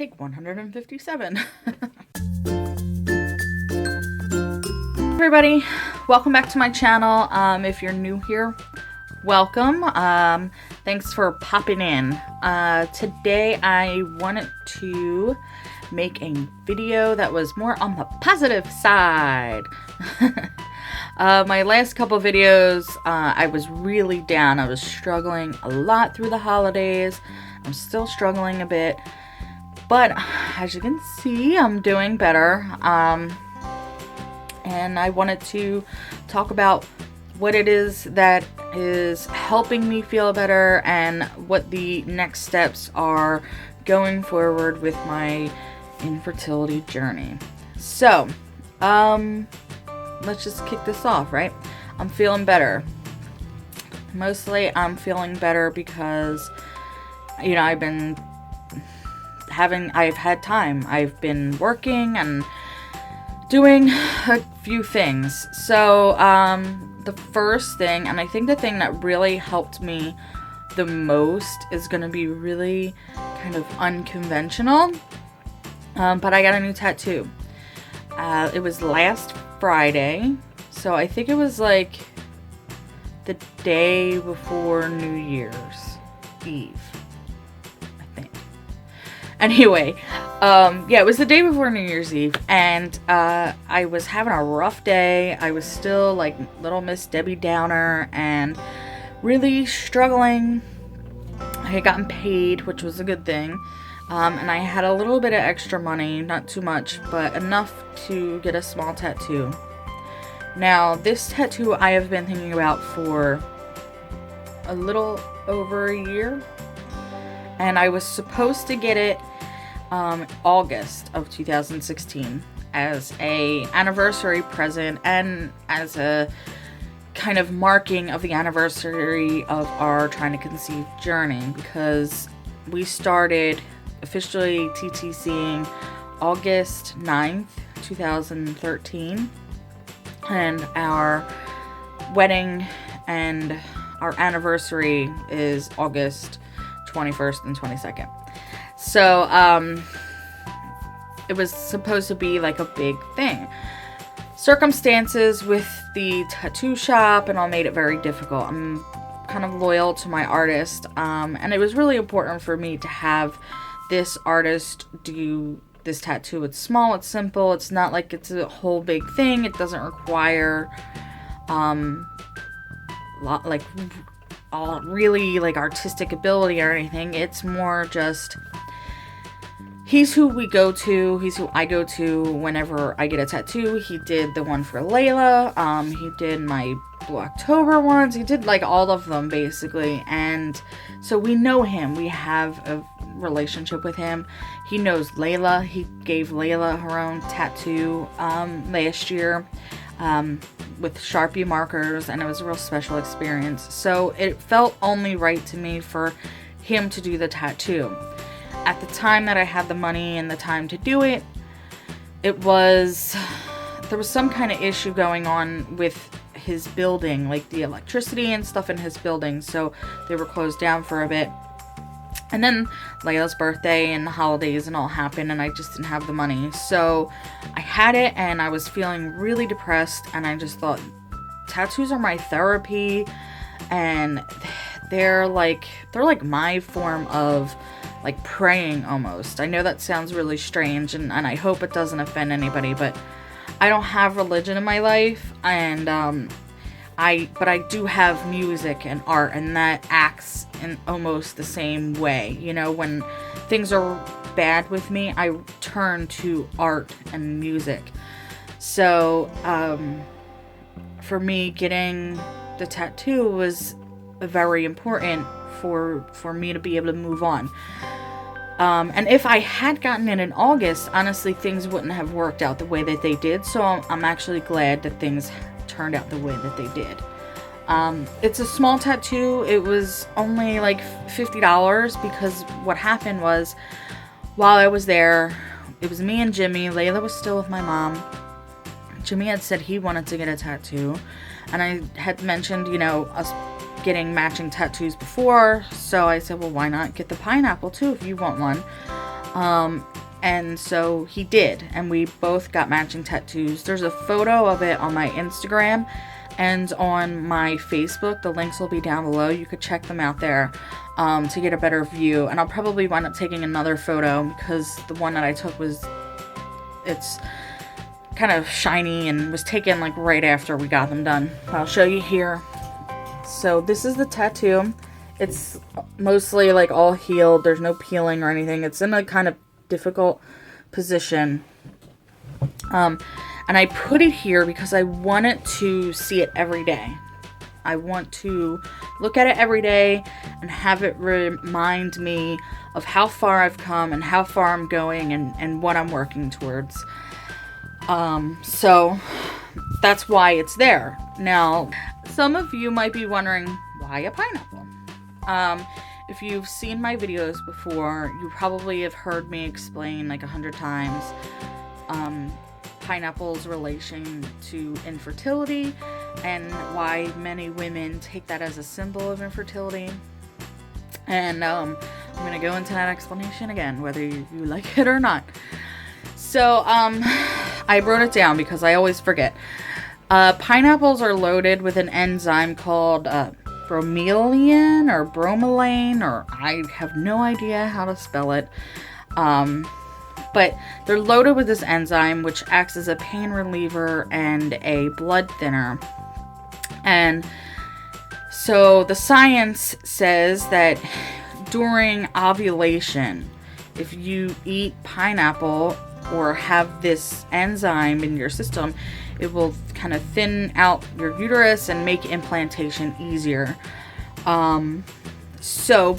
take 157. Everybody, welcome back to my channel. If you're new here, welcome. Thanks for popping in. Today I wanted to make a video that was more on the positive side. My last couple videos, I was really down. I was struggling a lot through the holidays. I'm still struggling a bit, but as you can see, I'm doing better. And I wanted to talk about what it is that is helping me feel better and what the next steps are going forward with my infertility journey. So, let's just kick this off, right? I'm feeling better. Mostly I'm feeling better because, you know, I've had time. I've been working and doing a few things. So, the first thing, and I think the thing that really helped me the most is going to be really kind of unconventional. But I got a new tattoo. It was last Friday, so I think it was like the day before New Year's Eve, I think. Anyway, yeah, it was the day before New Year's Eve, and I was having a rough day. I was still like little Miss Debbie Downer and really struggling. I had gotten paid, which was a good thing. And I had a little bit of extra money, not too much, but enough to get a small tattoo. Now, this tattoo I have been thinking about for a little over a year, and I was supposed to get it August of 2016 as a anniversary present and as a kind of marking of the anniversary of our trying to conceive journey, because we started officially TTCing August 9th, 2013, and our wedding and our anniversary is August 21st and 22nd. So, it was supposed to be like a big thing. Circumstances with the tattoo shop and all made it very difficult. I'm kind of loyal to my artist, and it was really important for me to have this artist do this tattoo. It's small, it's simple, it's not like it's a whole big thing. It doesn't require really like artistic ability or anything. It's more just he's who we go to. He's who I go to whenever I get a tattoo. He did the one for Layla. He did my Blue October ones. He did like all of them basically. And so we know him. We have a relationship with him. He knows Layla. He gave Layla her own tattoo last year with Sharpie markers, and it was a real special experience. So it felt only right to me for him to do the tattoo. At the time that I had the money and the time to do it, there was some kind of issue going on with his building, like the electricity and stuff in his building, so they were closed down for a bit. And then Layla's birthday and the holidays and all happened, and I just didn't have the money. So I had it, and I was feeling really depressed, and I just thought, tattoos are my therapy, and they're like my form of like praying almost. I know that sounds really strange, and I hope it doesn't offend anybody, but I don't have religion in my life, and but I do have music and art, and that acts in almost the same way. You know, when things are bad with me, I turn to art and music. So, for me, getting the tattoo was very important for me to be able to move on. And if I had gotten it in August, honestly, things wouldn't have worked out the way that they did. So I'm actually glad that things turned out the way that they did. It's a small tattoo. It was only like $50 because what happened was, while I was there, it was me and Jimmy. Layla was still with my mom. Jimmy had said he wanted to get a tattoo, and I had mentioned, you know, us getting matching tattoos before, so I said, well, why not get the pineapple too if you want one. And so he did, and we both got matching tattoos. There's a photo of it on my Instagram and on my Facebook. The links will be down below. You could check them out there to get a better view. And I'll probably wind up taking another photo because the one that I took it's kind of shiny and was taken like right after we got them done. I'll show you here. So this is the tattoo. It's mostly like all healed. There's no peeling or anything. It's in a kind of difficult position. And I put it here because I wanted to see it every day. I want to look at it every day and have it remind me of how far I've come and how far I'm going and what I'm working towards. So that's why it's there. Now, some of you might be wondering, why a pineapple? If you've seen my videos before, you probably have heard me explain like 100 times pineapple's relation to infertility and why many women take that as a symbol of infertility. And I'm going to go into that explanation again, whether you like it or not. So I wrote it down because I always forget. Pineapples are loaded with an enzyme called bromelain or bromelain, or I have no idea how to spell it. But they're loaded with this enzyme which acts as a pain reliever and a blood thinner. And so the science says that during ovulation, if you eat pineapple or have this enzyme in your system, it will kind of thin out your uterus and make implantation easier. So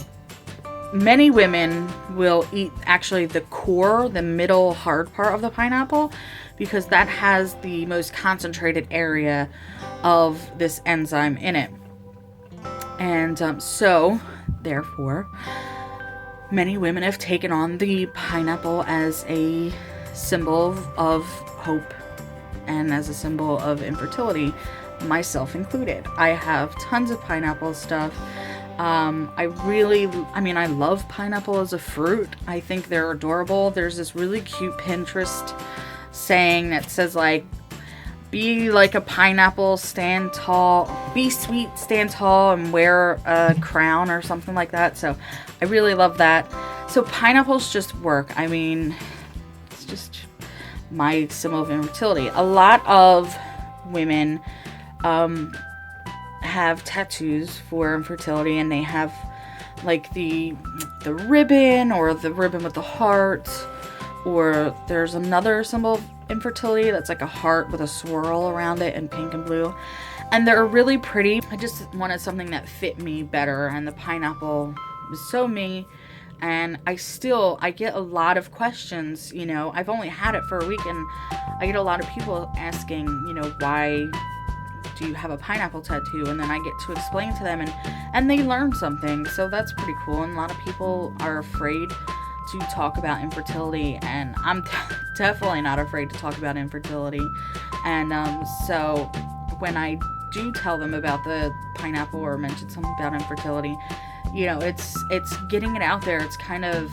many women will eat actually the core, the middle hard part of the pineapple, because that has the most concentrated area of this enzyme in it. And so therefore many women have taken on the pineapple as a symbol of hope and as a symbol of infertility, myself included. I have tons of pineapple stuff. I love pineapple as a fruit. I think they're adorable. There's this really cute Pinterest saying that says like, be like a pineapple, stand tall, be sweet, stand tall, and wear a crown or something like that. So I really love that. So pineapples just work. I mean, it's just my symbol of infertility. A lot of women have tattoos for infertility, and they have like the ribbon or the ribbon with the heart, or there's another symbol of infertility that's like a heart with a swirl around it in pink and blue, and they're really pretty. I just wanted something that fit me better, and the pineapple was so me. And I get a lot of questions, you know. I've only had it for a week, and I get a lot of people asking, you know, why do you have a pineapple tattoo? And then I get to explain to them, and they learn something. So that's pretty cool. And a lot of people are afraid to talk about infertility, and I'm definitely not afraid to talk about infertility. And so when I do tell them about the pineapple or mention something about infertility, you know, it's getting it out there. It's kind of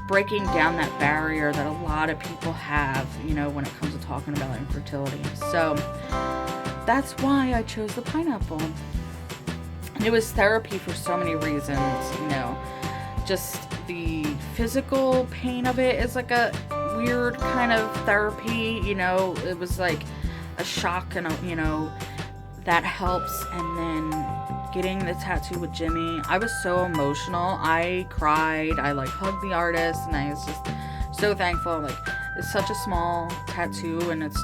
breaking down that barrier that a lot of people have, you know, when it comes to talking about infertility. So that's why I chose the pineapple. And it was therapy for so many reasons, you know. Just the physical pain of it is like a weird kind of therapy, you know. It was like a shock, and you know, that helps. And then getting the tattoo with Jimmy, I was so emotional. I cried. I like hugged the artist, and I was just so thankful. Like, it's such a small tattoo, and it's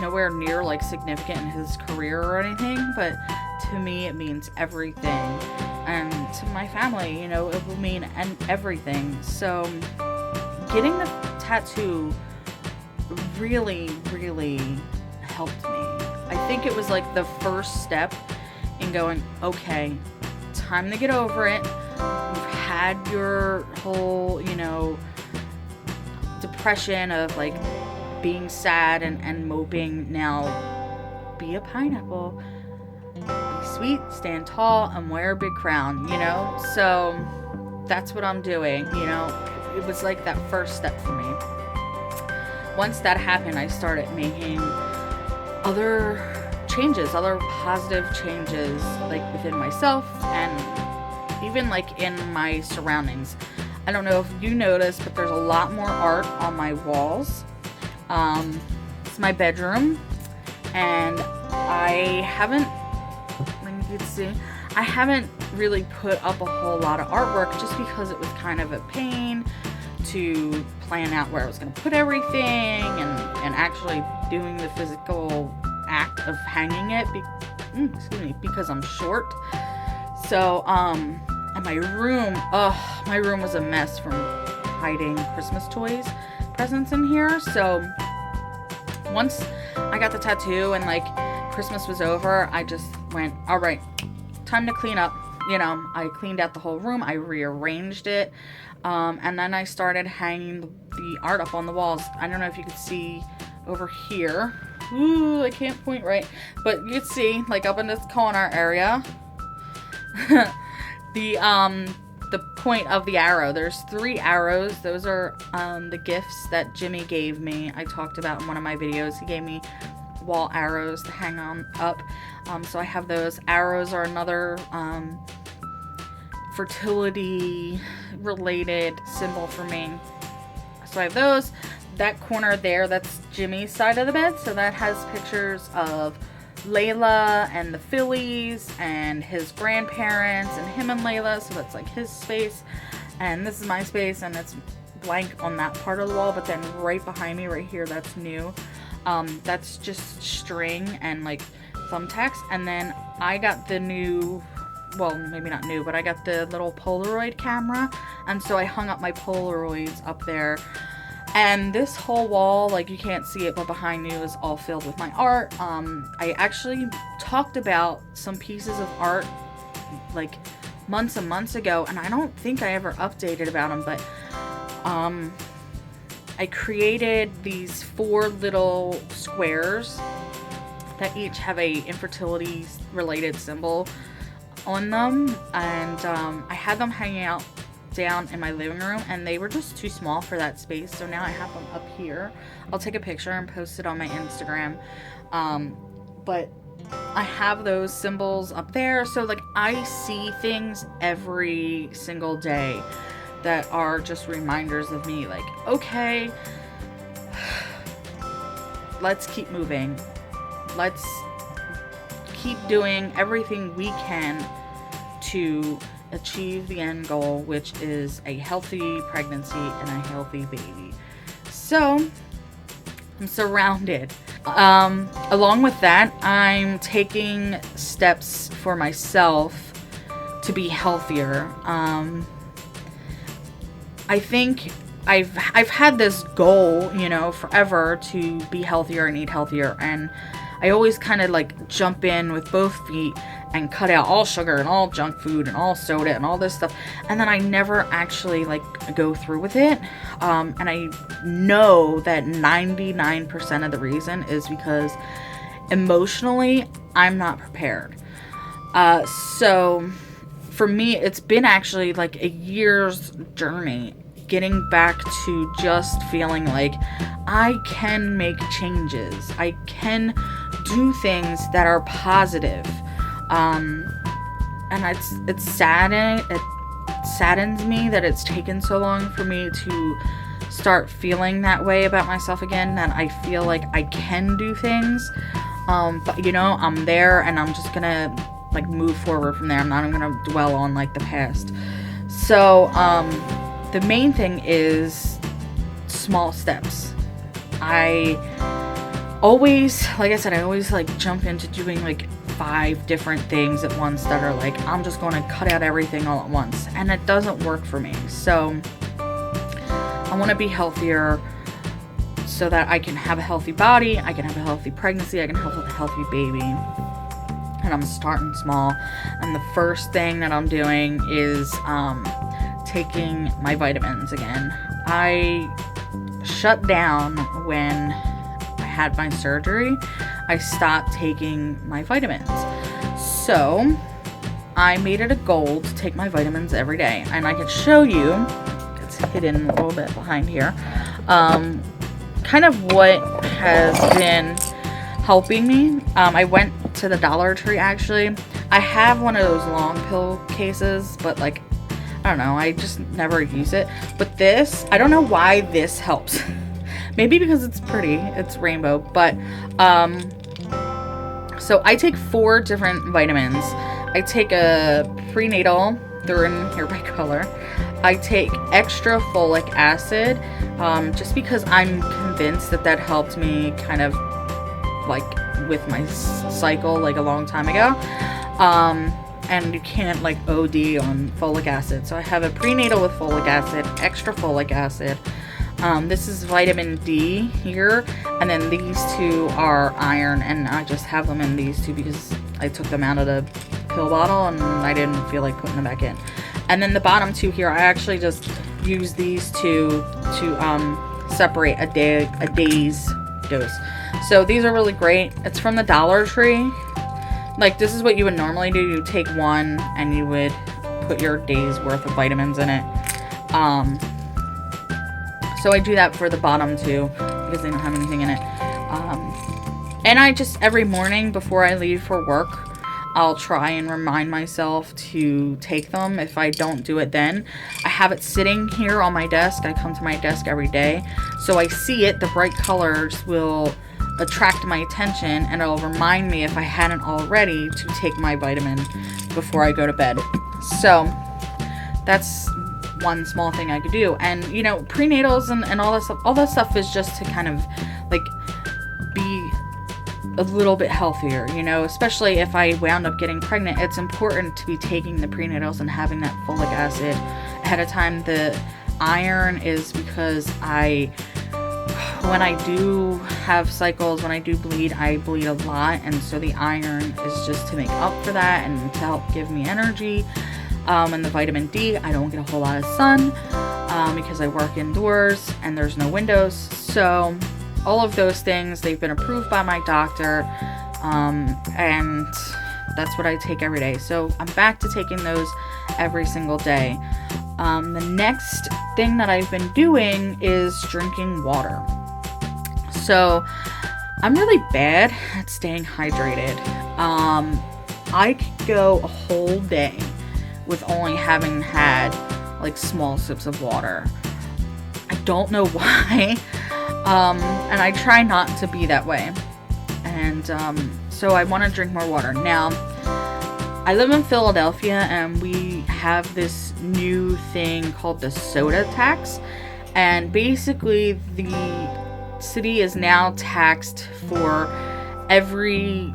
nowhere near like significant in his career or anything, but to me it means everything, and to my family, you know, it will mean everything. So getting the tattoo really helped me. I think it was like the first step in going, okay, time to get over it. You've had your whole, you know, depression of like being sad and moping. Now be a pineapple, be sweet, stand tall, and wear a big crown, you know. So that's what I'm doing, you know. it was like that first step for me. Once that happened, I started making other changes, other positive changes, like within myself and even like in my surroundings. I don't know if you noticed, but there's a lot more art on my walls. It's my bedroom, and I haven't, let me see, I haven't really put up a whole lot of artwork just because it was kind of a pain to plan out where I was going to put everything and actually doing the physical act of hanging it because I'm short. So and my room was a mess from hiding Christmas presents in here. So once I got the tattoo and like Christmas was over, I just went, all right, time to clean up. I cleaned out the whole room, I rearranged it, and then I started hanging the art up on the walls. I don't know if you could see over here. Ooh, I can't point right, but you can see like up in this corner area the point of the arrow. There's 3 arrows. Those are the gifts that Jimmy gave me. I talked about in one of my videos. He gave me wall arrows to hang on up. So I have those. Arrows are another fertility related symbol for me. So I have those. That corner there, that's Jimmy's side of the bed. So that has pictures of Layla and the Phillies and his grandparents and him and Layla. So that's like his space. And this is my space, and it's blank on that part of the wall. But then right behind me, right here, that's new. That's just string and like thumbtacks. And then I got the new, well, maybe not new, but I got the little Polaroid camera. And so I hung up my Polaroids up there. And this whole wall, like you can't see it, but behind you is all filled with my art. I actually talked about some pieces of art like months and months ago, and I don't think I ever updated about them, but I created these 4 little squares that each have a infertility related symbol on them, and I had them hanging out down in my living room, and they were just too small for that space, so now I have them up here. I'll take a picture and post it on my Instagram, but I have those symbols up there, so like I see things every single day that are just reminders of me, like, okay, let's keep moving, let's keep doing everything we can to achieve the end goal, which is a healthy pregnancy and a healthy baby. So I'm surrounded. Along with that, I'm taking steps for myself to be healthier. I think I've had this goal, forever, to be healthier and eat healthier, and I always kind of like jump in with both feet and cut out all sugar and all junk food and all soda and all this stuff, and then I never actually like go through with it. And I know that 99% of the reason is because emotionally I'm not prepared. So for me, it's been actually like a year's journey getting back to just feeling like I can make changes. I can do things that are positive. And it saddens me that it's taken so long for me to start feeling that way about myself again, that I feel like I can do things. But I'm there, and I'm just gonna like move forward from there. I'm not even gonna dwell on like the past. So, the main thing is small steps. I always like jump into doing like 5 different things at once that are like, I'm just going to cut out everything all at once, and it doesn't work for me. So I want to be healthier so that I can have a healthy body, I can have a healthy pregnancy, I can have a healthy baby. And I'm starting small, and the first thing that I'm doing is taking my vitamins again. I shut down when I had my surgery. I stopped taking my vitamins. So I made it a goal to take my vitamins every day. And I can show you, let's it's hidden a little bit behind here. Kind of what has been helping me. I went to the Dollar Tree actually. I have one of those long pill cases, but like, I don't know, I just never use it. But this, I don't know why this helps. Maybe because it's pretty, it's rainbow, but so I take 4 different vitamins. I take a prenatal, they're in here by color. I take extra folic acid, just because I'm convinced that that helped me kind of like with my cycle like a long time ago. And you can't like OD on folic acid. So I have a prenatal with folic acid, extra folic acid. This is vitamin D here, and then these 2 are iron, and I just have them in these 2 because I took them out of the pill bottle and I didn't feel like putting them back in. And then the bottom 2 here, I actually just use these 2 to separate a day's dose. So these are really great. It's from the Dollar Tree. Like, this is what you would normally do. You take 1 and you would put your day's worth of vitamins in it. So I do that for the bottom 2 because they don't have anything in it. And I just, every morning before I leave for work, I'll try and remind myself to take them. If I don't do it then, I have it sitting here on my desk. I come to my desk every day, so I see it. The bright colors will attract my attention, and it'll remind me, if I hadn't already, to take my vitamin before I go to bed. So that's one small thing I could do. And you know, prenatals and all that stuff is just to kind of like be a little bit healthier, you know, especially if I wound up getting pregnant. It's important to be taking the prenatals and having that folic acid ahead of time. The iron is because when I do have cycles, when I do bleed, I bleed a lot, and so the iron is just to make up for that and to help give me energy. And the vitamin D, I don't get a whole lot of sun because I work indoors and there's no windows. So all of those things, they've been approved by my doctor, and that's what I take every day. So I'm back to taking those every single day. The next thing that I've been doing is drinking water. So I'm really bad at staying hydrated. I could go a whole day with only having had like small sips of water. I don't know why. And I try not to be that way. And so I want to drink more water. Now, I live in Philadelphia, and we have this new thing called the soda tax. And basically, the city is now taxed for every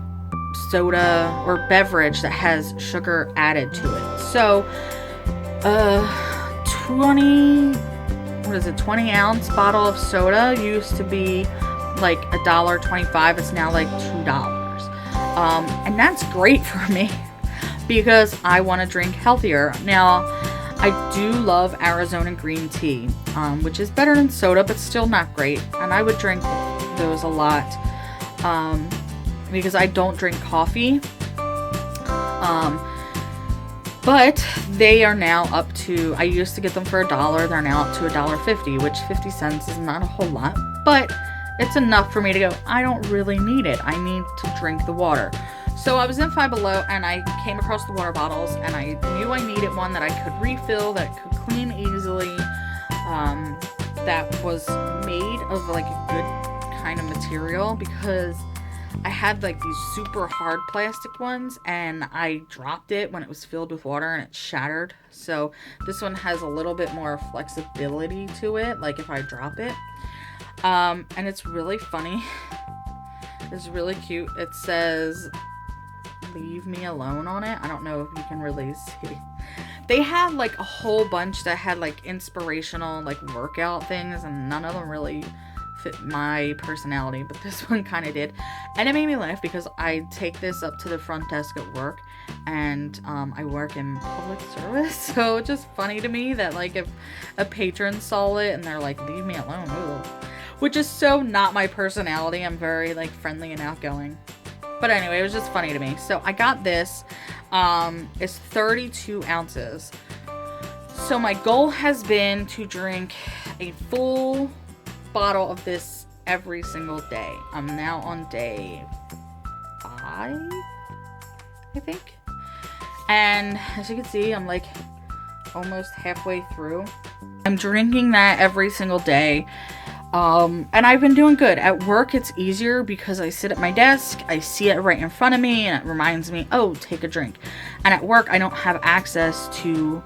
soda or beverage that has sugar added to it. So, 20 ounce bottle of soda used to be like $1.25. It's now like $2. And that's great for me because I want to drink healthier. Now, I do love Arizona green tea, which is better than soda, but still not great. And I would drink those a lot because I don't drink coffee. But they are now up to, I used to get them for $1. They're now up to $1.50, which 50 cents is not a whole lot, but it's enough for me to go, I don't really need it. I need to drink the water. So I was in Five Below, and I came across the water bottles, and I knew I needed one that I could refill, that could clean easily, that was made of like a good kind of material, because I had like these super hard plastic ones, and I dropped it when it was filled with water and it shattered. So this one has a little bit more flexibility to it, like if I drop it. And it's really funny. It's really cute. It says "Leave me alone" on it. I don't know if you can really see. They had like a whole bunch that had like inspirational like workout things, and none of them really fit my personality, but this one kind of did. And it made me laugh because I take this up to the front desk at work, and I work in public service, so it's just funny to me that like if a patron saw it and they're like, "Leave me alone," ooh. Which is so not my personality. I'm very like friendly and outgoing. But anyway, it was just funny to me. So I got this. It's 32 ounces. So my goal has been to drink a full bottle of this every single day. I'm now on day 5, I think. And as you can see, I'm like almost halfway through. I'm drinking that every single day. And I've been doing good. At work, it's easier because I sit at my desk, I see it right in front of me, and it reminds me, oh, take a drink. And at work, I don't have access to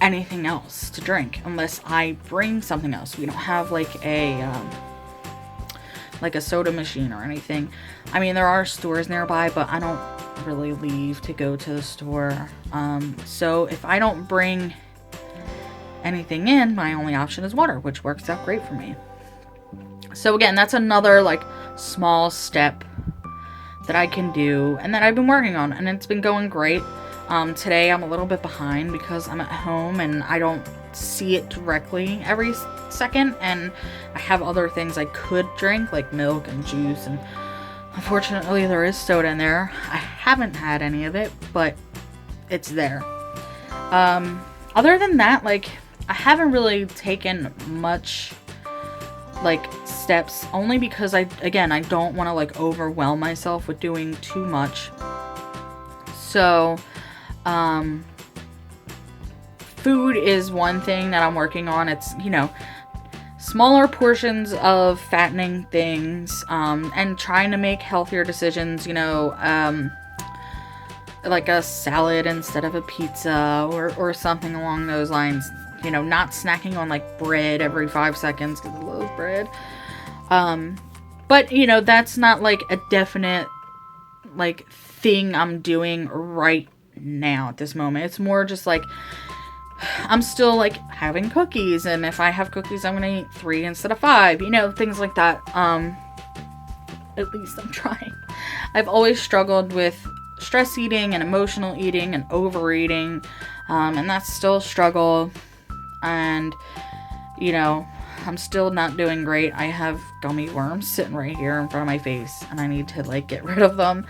anything else to drink unless I bring something else. We don't have like a soda machine or anything. I mean, there are stores nearby, but I don't really leave to go to the store. So if I don't bring anything in, my only option is water, which works out great for me. So again, that's another like small step that I can do and that I've been working on, and it's been going great. Today I'm a little bit behind because I'm at home and I don't see it directly every second, and I have other things I could drink like milk and juice, and unfortunately there is soda in there. I haven't had any of it, but it's there. Other than that, like, I haven't really taken much like steps, only because I don't want to like overwhelm myself with doing too much. So food is one thing that I'm working on. It's, you know, smaller portions of fattening things, and trying to make healthier decisions, you know, like a salad instead of a pizza or something along those lines. You know, not snacking on like bread every 5 seconds because I love bread. But you know, that's not like a definite like thing I'm doing right now at this moment. It's more just like I'm still like having cookies, and if I have cookies, I'm gonna eat 3 instead of 5. You know, things like that. At least I'm trying. I've always struggled with stress eating and emotional eating and overeating, and that's still a struggle. And, you know, I'm still not doing great. I have gummy worms sitting right here in front of my face, and I need to, like, get rid of them.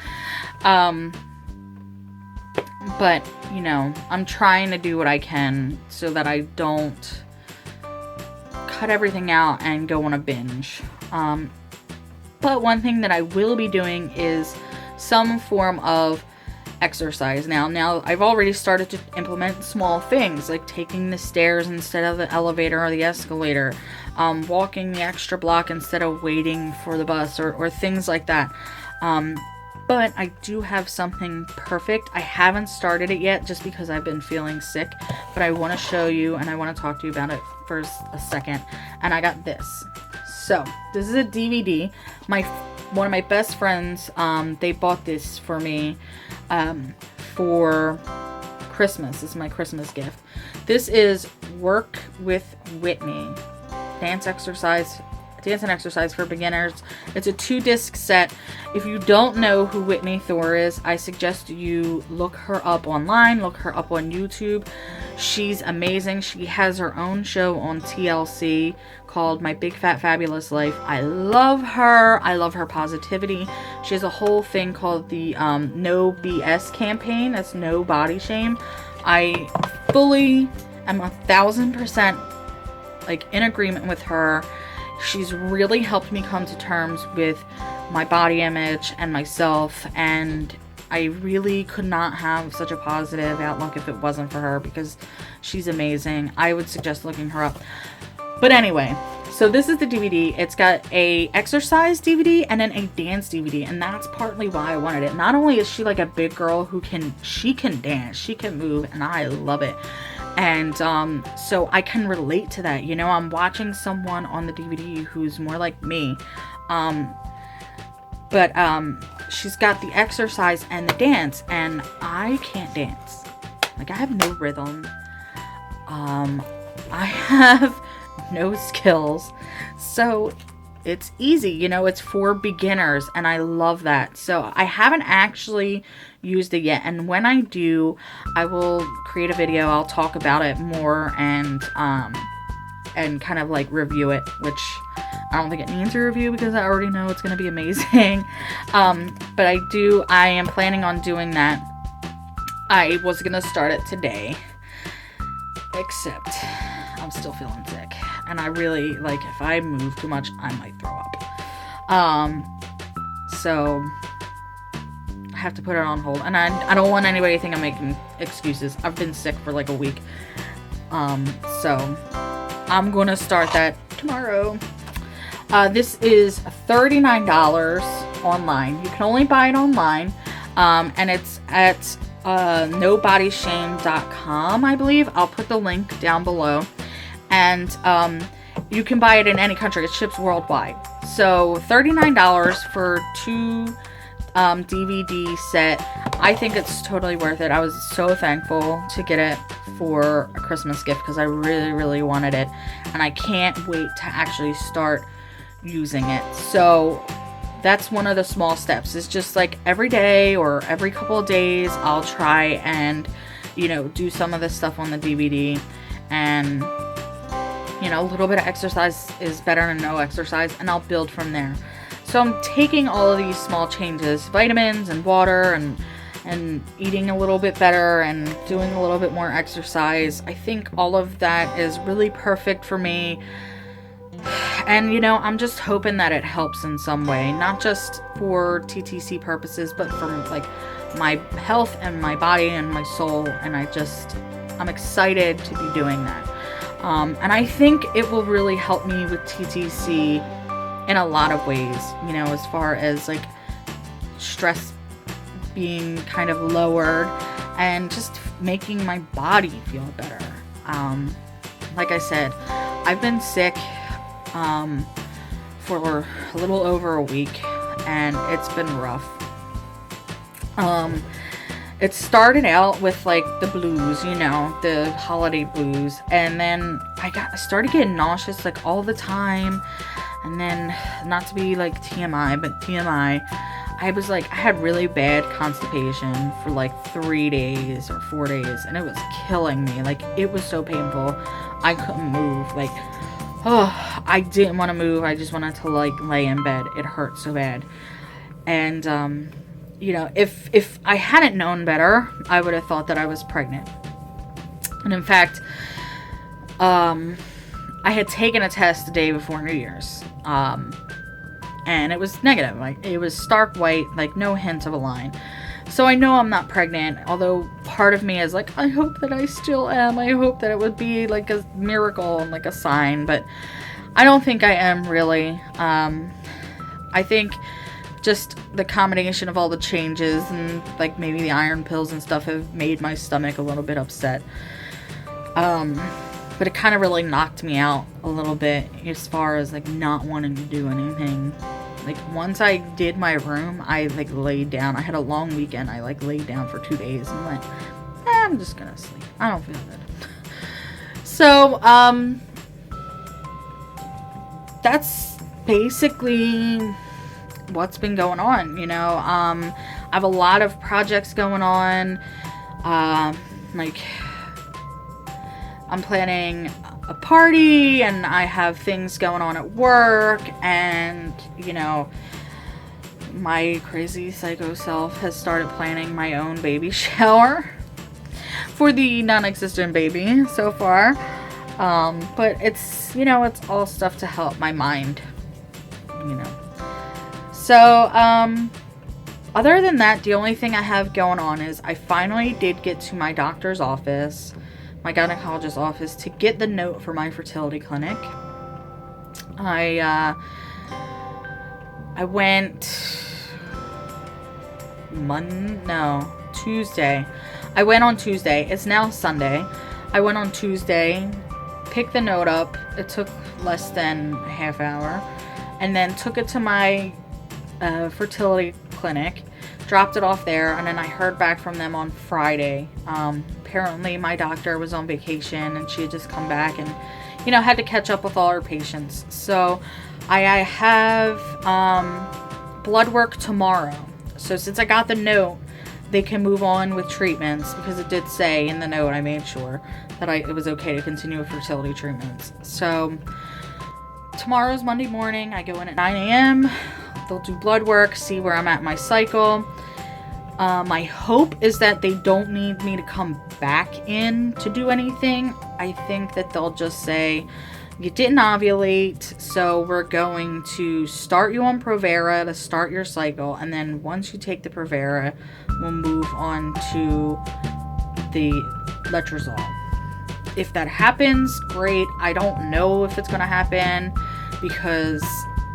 But, you know, I'm trying to do what I can so that I don't cut everything out and go on a binge. But one thing that I will be doing is some form of exercise. Now I've already started to implement small things like taking the stairs instead of the elevator or the escalator, walking the extra block instead of waiting for the bus, or things like that. But I do have something perfect. I haven't started it yet just because I've been feeling sick, but I want to show you and I want to talk to you about it for a second. And I got this. So this is a DVD. One of my best friends, they bought this for me for Christmas. This is my Christmas gift. This is Work with Whitney. Dance and exercise for beginners. It's a 2-disc set. If you don't know who Whitney Thore is, I suggest you look her up online, look her up on YouTube. She's amazing. She has her own show on TLC called My Big Fat Fabulous Life. I love her. I love her positivity. She has a whole thing called the No BS campaign. That's no body shame. I fully am 1,000% like in agreement with her. She's really helped me come to terms with my body image and myself, and I really could not have such a positive outlook if it wasn't for her, because she's amazing. I would suggest looking her up. But anyway, so this is the DVD. It's got a exercise DVD and then a dance DVD, and that's partly why I wanted it. Not only is she like a big girl who can dance, she can move, and I love it. And so I can relate to that. You know, I'm watching someone on the DVD who's more like me. But she's got the exercise and the dance, and I can't dance. Like, I have no rhythm. I have no skills. So it's easy, you know, it's for beginners, and I love that. So I haven't actually used it yet, and when I do, I will create a video. I'll talk about it more and kind of like review it, which I don't think it needs a review because I already know it's going to be amazing. But I am planning on doing that. I was going to start it today. except I'm still feeling sick. And I really, like, if I move too much, I might throw up. So I have to put it on hold. And I don't want anybody to think I'm making excuses. I've been sick for like a week. So I'm going to start that tomorrow. This is $39 online. You can only buy it online. And it's at nobodysshame.com, I believe. I'll put the link down below. And you can buy it in any country. It ships worldwide. So $39 for 2 DVD set. I think it's totally worth it. I was so thankful to get it for a Christmas gift because I really, really wanted it. And I can't wait to actually start using it. So that's one of the small steps. It's just like every day or every couple of days I'll try and, you know, do some of this stuff on the DVD. And, you know, a little bit of exercise is better than no exercise, and I'll build from there. So I'm taking all of these small changes, vitamins and water and eating a little bit better and doing a little bit more exercise. I think all of that is really perfect for me. And, you know, I'm just hoping that it helps in some way, not just for TTC purposes, but for like my health and my body and my soul. And I'm excited to be doing that. And I think it will really help me with TTC in a lot of ways, you know, as far as like stress being kind of lowered and just making my body feel better. Like I said, I've been sick for a little over a week, and it's been rough. It started out with like the blues, you know, the holiday blues, and then I started getting nauseous like all the time. And then, not to be like TMI, but TMI, I had really bad constipation for like 3 days or 4 days, and it was killing me. Like, it was so painful. I couldn't move. Like, oh, I didn't want to move. I just wanted to like lay in bed. It hurt so bad. And, you know, if I hadn't known better, I would have thought that I was pregnant. And in fact, I had taken a test the day before New Year's. And it was negative. Like, it was stark white, like no hint of a line. So I know I'm not pregnant, although part of me is like, I hope that I still am. I hope that it would be like a miracle and like a sign, but I don't think I am really. I think just the combination of all the changes and like maybe the iron pills and stuff have made my stomach a little bit upset. But it kind of really knocked me out a little bit as far as like not wanting to do anything. Like, once I did my room, I like laid down. I had a long weekend. I like laid down for 2 days and went, I'm just gonna sleep. I don't feel good. So, that's basically what's been going on, you know. I have a lot of projects going on. Like, I'm planning a party, and I have things going on at work, and, you know, my crazy psycho self has started planning my own baby shower for the non-existent baby so far. But it's, you know, it's all stuff to help my mind, you know. So, other than that, the only thing I have going on is I finally did get to my doctor's office, my gynecologist's office, to get the note for my fertility clinic. I went Tuesday. I went on Tuesday. It's now Sunday. I went on Tuesday, picked the note up. It took less than a half hour, and then took it to my fertility clinic, dropped it off there, and then I heard back from them on Friday. Apparently my doctor was on vacation, and she had just come back and, you know, had to catch up with all her patients. So I have blood work tomorrow. So since I got the note, they can move on with treatments, because it did say in the note, I made sure that it was okay to continue with fertility treatments. So tomorrow's Monday morning. I go in at 9 a.m. They'll do blood work, see where I'm at in my cycle. My hope is that they don't need me to come back in to do anything. I think that they'll just say, you didn't ovulate, so we're going to start you on Provera to start your cycle, and then once you take the Provera, we'll move on to the letrozole. If that happens, great. I don't know if it's going to happen because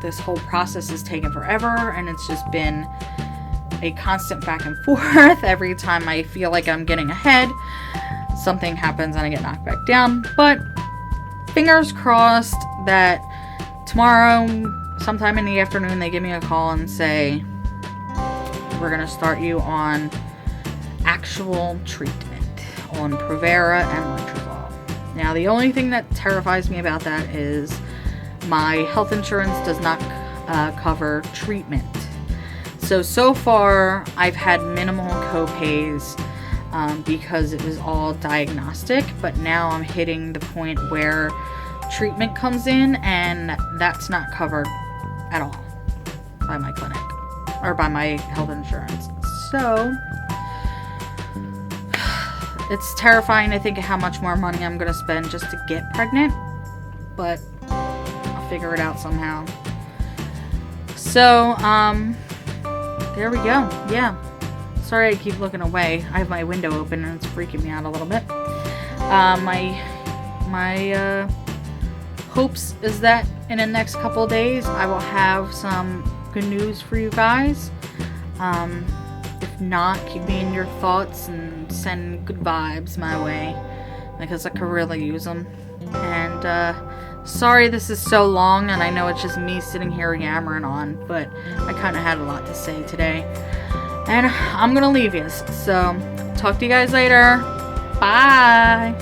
this whole process is taking forever, and it's just been a constant back and forth. Every time I feel like I'm getting ahead, something happens and I get knocked back down. But fingers crossed that tomorrow, sometime in the afternoon, they give me a call and say, we're going to start you on actual treatment on Provera and letrozole. Now, the only thing that terrifies me about that is my health insurance does not cover treatment. So far, I've had minimal co-pays because it was all diagnostic, but now I'm hitting the point where treatment comes in, and that's not covered at all by my clinic or by my health insurance. So it's terrifying to think of how much more money I'm going to spend just to get pregnant, but I'll figure it out somehow. So, there we go. Yeah. Sorry I keep looking away. I have my window open and it's freaking me out a little bit. My hopes is that in the next couple of days I will have some good news for you guys. If not, keep me in your thoughts and send good vibes my way, because I could really use them. And sorry this is so long, and I know it's just me sitting here yammering on, but I kind of had a lot to say today. And I'm gonna leave you. So, talk to you guys later. Bye!